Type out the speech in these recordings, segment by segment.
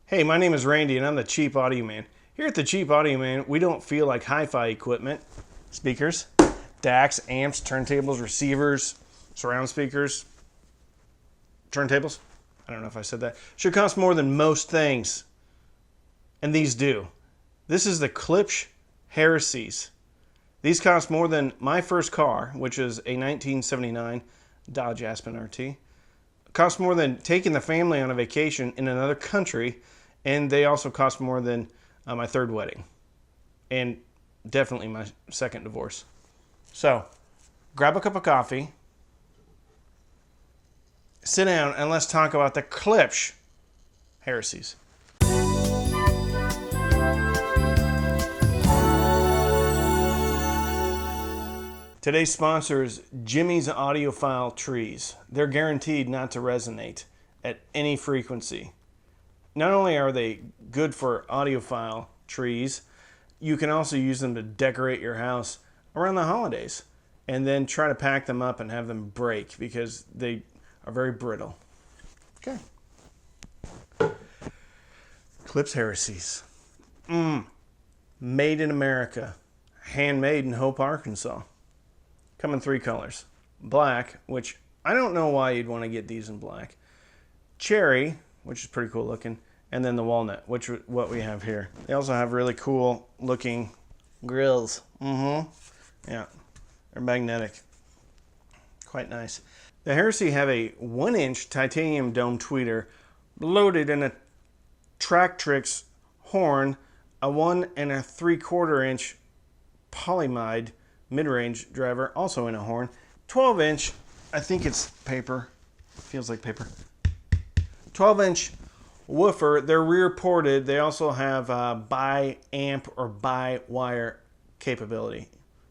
Hey, my name is Randy and I'm the Cheap Audio Man. Here at the Cheap Audio Man, we don't feel like hi-fi equipment, speakers, DACs, amps, turntables, receivers, surround speakers, turntables, I don't know if I said that, should cost more than most things. And these do. This is the Klipsch Heresies. These cost more than my first car, which is a 1979 Dodge Aspen RT. Cost more than taking the family on a vacation in another country, and they also cost more than my third wedding, and definitely my second divorce. So, grab a cup of coffee, sit down, and let's talk about the Klipsch Heresies. Today's sponsor is Jimmy's Audiophile Trees. They're guaranteed not to resonate at any frequency. Not only are they good for audiophile trees, you can also use them to decorate your house around the holidays and then try to pack them up and have them break because they are very brittle. Okay. Klipsch Heresies. Made in America. Handmade in Hope, Arkansas. Come in 3 colors. Black, which I don't know why you'd want to get these in black. Cherry, which is pretty cool looking. And then the walnut, which is what we have here. They also have really cool looking grills. Yeah, they're magnetic. Quite nice. The Heresy have a 1-inch titanium dome tweeter loaded in a Tractrix horn, a 1 3/4-inch polyamide mid-range driver, also in a horn, 12-inch, I think it's paper, feels like paper, 12-inch woofer. They're rear ported. They also have bi-amp or bi-wire capability.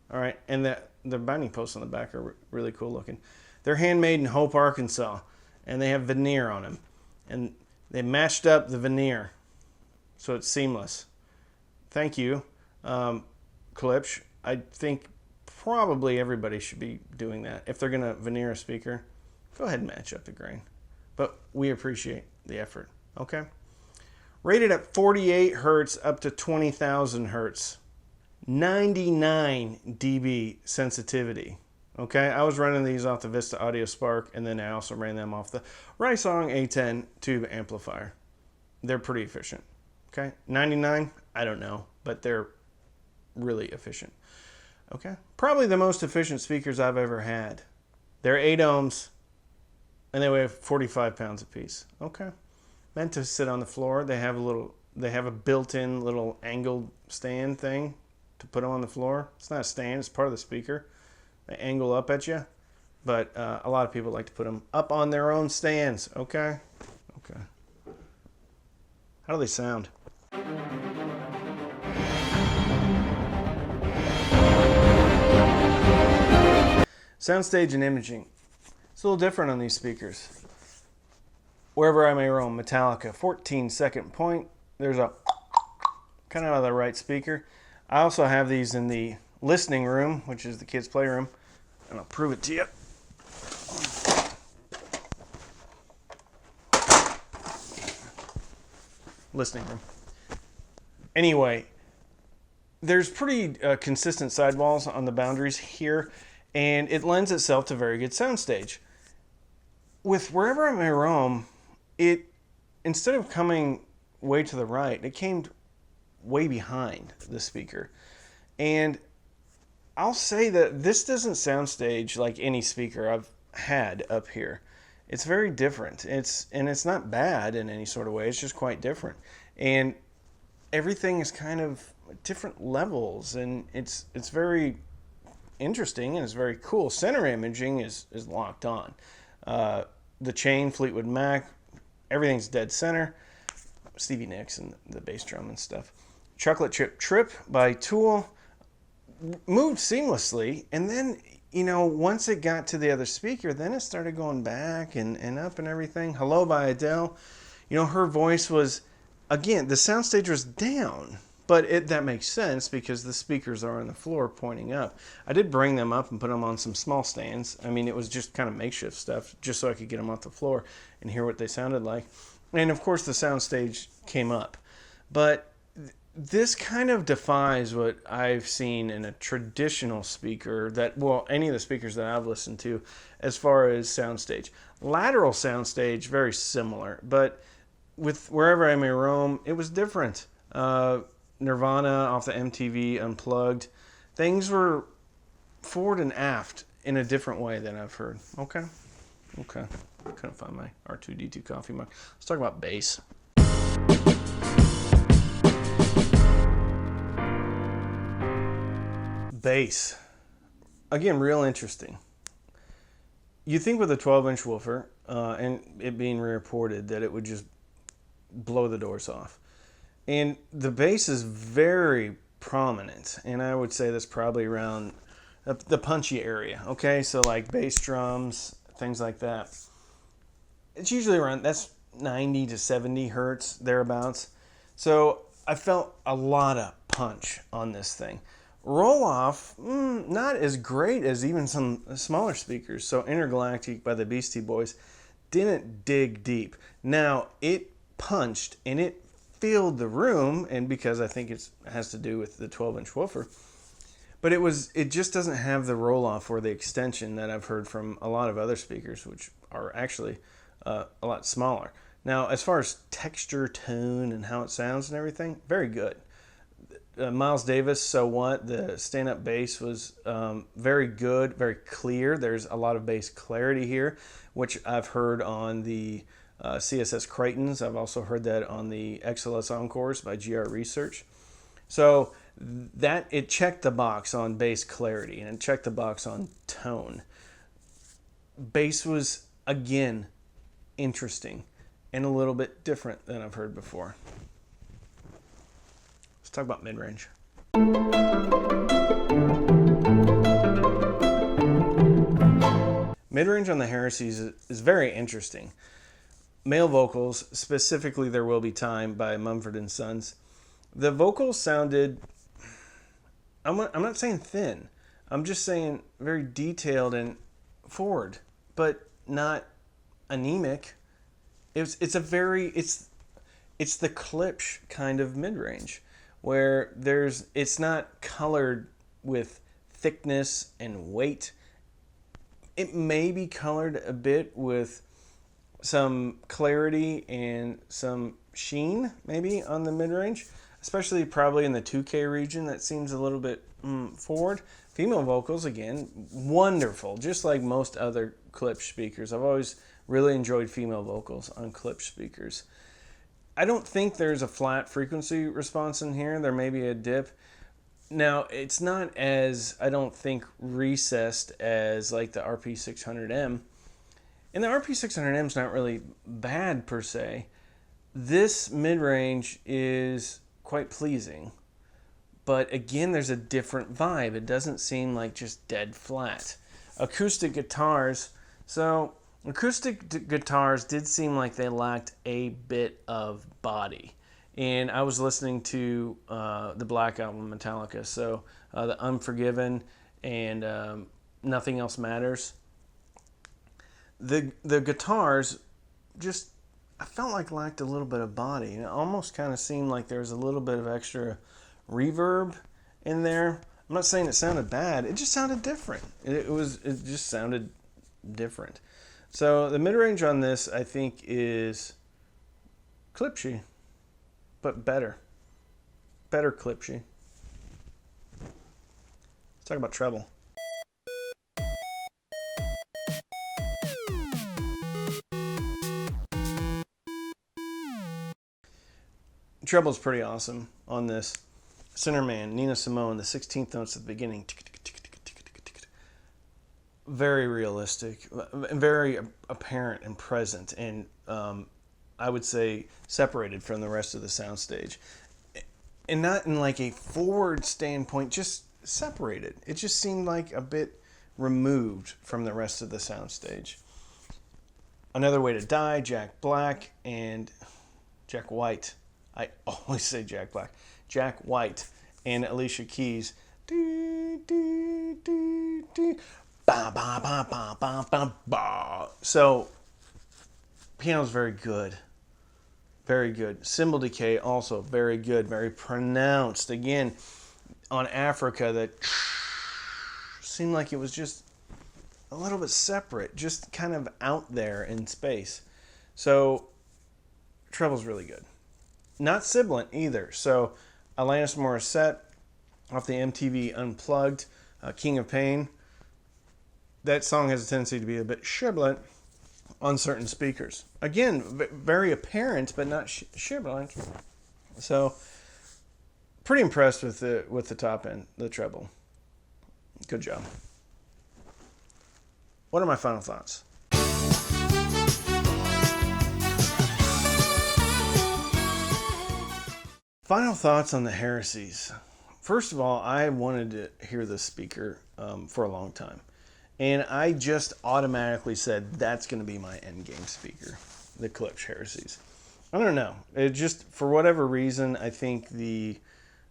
All right, and the binding posts on the back are really cool looking. They're handmade in Hope, Arkansas, and they have veneer on them. And they matched up the veneer, so it's seamless. Thank you, Klipsch. I think probably everybody should be doing that. If they're going to veneer a speaker, go ahead and match up the grain. But we appreciate the effort. Okay. Rated at 48 hertz up to 20,000 hertz. 99 dB sensitivity. Okay. I was running these off the Vista Audio Spark, and then I also ran them off the Rysong A10 tube amplifier. They're pretty efficient. Okay. 99, I don't know, but they're really efficient. Okay. Probably the most efficient speakers I've ever had. They're 8 ohms, and they weigh 45 pounds apiece. Okay. Meant to sit on the floor. They have a built-in little angled stand thing to put them on the floor. It's not a stand, it's part of the speaker. They angle up at you, but a lot of people like to put them up on their own stands. Okay. Okay. How do they sound? Soundstage and Imaging. It's a little different on these speakers. Wherever I May Roam, Metallica, 14-second point. There's a kind of out of the right speaker. I also have these in the listening room, which is the kids' playroom, and I'll prove it to you. Listening room. Anyway, there's pretty consistent sidewalls on the boundaries here, and it lends itself to very good soundstage. With Wherever I May Roam, it, instead of coming way to the right, it came way behind the speaker. And I'll say that this doesn't soundstage like any speaker I've had up here. It's very different. It's not bad in any sort of way. It's just quite different. And everything is kind of different levels, and it's very interesting and it's very cool. Center imaging is locked on. The chain, Fleetwood Mac, everything's dead center. Stevie Nicks and the bass drum and stuff. Chocolate Chip Trip by Tool moved seamlessly, and then, you know, once it got to the other speaker, then it started going back and up and everything. Hello by Adele. You know, her voice was, again, the soundstage was down, but that makes sense because the speakers are on the floor pointing up. I did bring them up and put them on some small stands. I mean, it was just kind of makeshift stuff, just so I could get them off the floor and hear what they sounded like. And of course the Soundstage came up. But this kind of defies what I've seen in a traditional speaker that, well, any of the speakers that I've listened to as far as Soundstage. Lateral Soundstage, very similar, but with Wherever I May Roam, it was different. Nirvana off the MTV Unplugged, things were forward and aft in a different way than I've heard. Okay. Couldn't find my R2D2 coffee mug. Let's talk about bass. Bass. Again, real interesting. You think with a 12-inch woofer, and it being reported that it would just blow the doors off. And the bass is very prominent, and I would say that's probably around the punchy area, okay? So like bass drums, things like that. It's usually around, that's 90 to 70 hertz, thereabouts. So I felt a lot of punch on this thing. Roll off, not as great as even some smaller speakers. So Intergalactic by the Beastie Boys didn't dig deep. Now, it punched and it filled the room, and because I think it has to do with the 12-inch woofer, but it just doesn't have the roll off or the extension that I've heard from a lot of other speakers, which are actually a lot smaller. Now, as far as texture, tone, and how it sounds and everything, very good. Miles Davis, So What, the stand-up bass was very good, very clear. There's a lot of bass clarity here, which I've heard on the CSS Creightons. I've also heard that on the XLS Encores by GR Research. So that it checked the box on bass clarity and it checked the box on tone. Bass was, again, interesting and a little bit different than I've heard before. Let's talk about mid-range. Mid-range on the Heresy is very interesting. Male vocals, specifically There Will Be Time by Mumford & Sons. The vocals sounded, I'm not saying thin, I'm just saying very detailed and forward, but not anemic. It's the Klipsch kind of mid-range, where it's not colored with thickness and weight. It may be colored a bit with some clarity and some sheen, maybe, on the mid-range, especially probably in the 2K region. That seems a little bit forward. Female vocals, again, wonderful, just like most other Klipsch speakers. I've always really enjoyed female vocals on Klipsch speakers. I don't think there's a flat frequency response in here. There may be a dip. Now, it's not as, I don't think, recessed as like the RP600M. And the RP600M is not really bad per se. This mid-range is quite pleasing. But again, there's a different vibe. It doesn't seem like just dead flat. Acoustic guitars. So acoustic guitars did seem like they lacked a bit of body. And I was listening to the Black Album, Metallica, so the Unforgiven and Nothing Else Matters. The guitars just, I felt like lacked a little bit of body. And it almost kind of seemed like there was a little bit of extra reverb in there. I'm not saying it sounded bad. It just sounded different. It just sounded different. So the mid-range on this, I think, is Klipschy, but better. Better Klipschy. Let's talk about treble. Treble's pretty awesome on this. Centerman, Nina Simone, the 16th notes at the beginning. Very realistic, very apparent and present, and I would say separated from the rest of the soundstage. And not in like a forward standpoint, just separated. It just seemed like a bit removed from the rest of the soundstage. Another Way to Die, Jack Black, and Jack White. I always say Jack Black. Jack White and Alicia Keys. Do, do, do, do. Ba, ba, ba, ba, ba, ba, ba. So, piano's very good. very good. Cymbal decay also very good, very pronounced. Again, on Africa, that seemed like it was just a little bit separate, just kind of out there in space. So treble's really good. Not sibilant either. So Alanis Morissette off the MTV Unplugged, King of Pain. That song has a tendency to be a bit shibboleth on certain speakers. Again, very apparent, but not shibboleth. So pretty impressed with the top end, the treble. Good job. What are my final thoughts? Final thoughts on the Heresies. First of all, I wanted to hear this speaker for a long time. And I just automatically said, that's going to be my endgame speaker, the Klipsch Heresies. I don't know. It just, for whatever reason, I think the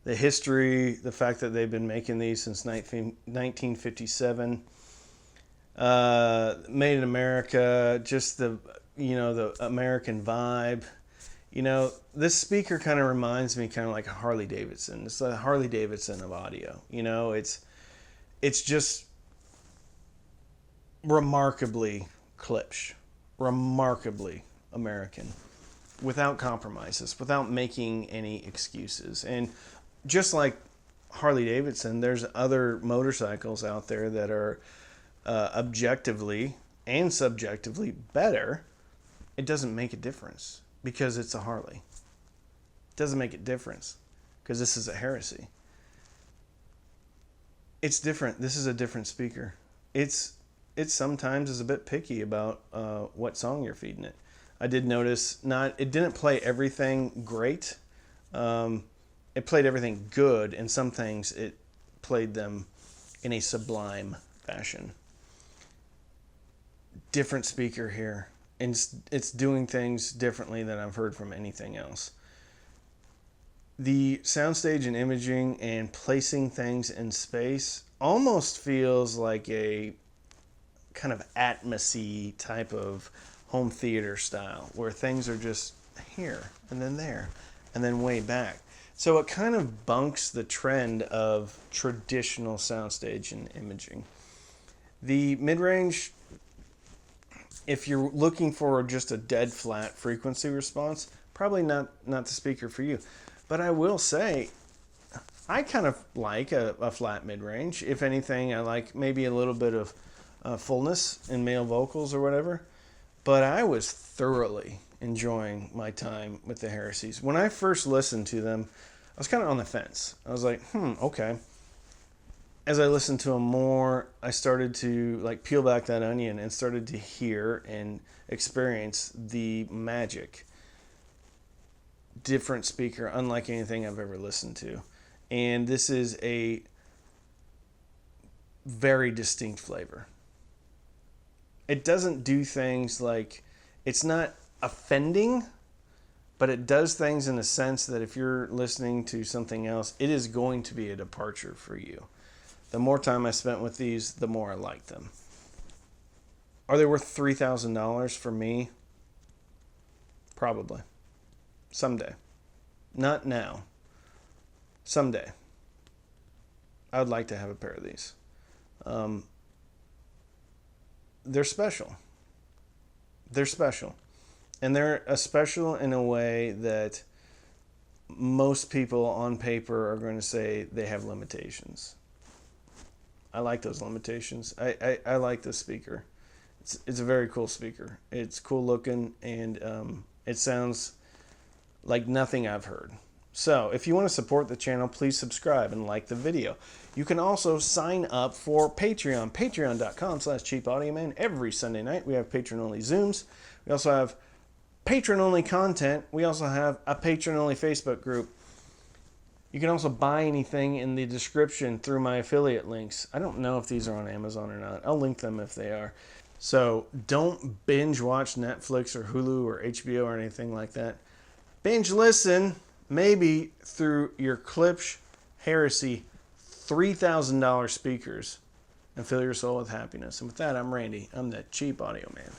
history, the fact that they've been making these since 1957, made in America, just the American vibe. This speaker kind of reminds me kind of like a Harley Davidson. It's the Harley Davidson of audio. It's just remarkably Klipsch, remarkably American, without compromises, without making any excuses. And just like Harley Davidson, there's other motorcycles out there that are objectively and subjectively better. It doesn't make a difference because it's a Harley. It doesn't make a difference because this is a Heresy. It's different. This is a different speaker. It sometimes is a bit picky about what song you're feeding it. I did notice it didn't play everything great. It played everything good, and some things it played them in a sublime fashion. Different speaker here, and it's doing things differently than I've heard from anything else. The soundstage and imaging and placing things in space almost feels like a kind of Atmos-y type of home theater style, where things are just here and then there and then way back. So it kind of bunks the trend of traditional soundstage and imaging. The mid-range, if you're looking for just a dead flat frequency response, probably not the speaker for you. But I will say, I kind of like a flat mid-range. If anything, I like maybe a little bit of fullness in male vocals or whatever. But I was thoroughly enjoying my time with the Heresies. When I first listened to them, I was kind of on the fence. I was like, okay. As I listened to them more, I started to peel back that onion and started to hear and experience the magic. Different speaker, unlike anything I've ever listened to. And this is a very distinct flavor. It doesn't do things like, it's not offending, but it does things in a sense that if you're listening to something else, it is going to be a departure for you. The more time I spent with these, the more I liked them. Are they worth $3,000 for me? Probably. Someday. Not now. Someday. I would like to have a pair of these. They're special. They're special. And they're a special in a way that most people on paper are going to say they have limitations. I like those limitations. I like this speaker. It's a very cool speaker. It's cool looking, and it sounds like nothing I've heard. So if you want to support the channel, please subscribe and like the video. You can also sign up for Patreon, patreon.com/cheapaudioman. Every Sunday night we have patron-only Zooms. We also have patron-only content. We also have a patron-only Facebook group. You can also buy anything in the description through my affiliate links. I don't know if these are on Amazon or not. I'll link them if they are. So don't binge watch Netflix or Hulu or HBO or anything like that. Binge listen, maybe through your Klipsch Heresy $3,000 speakers, and fill your soul with happiness. And with that, I'm Randy. I'm the Cheap Audio Man.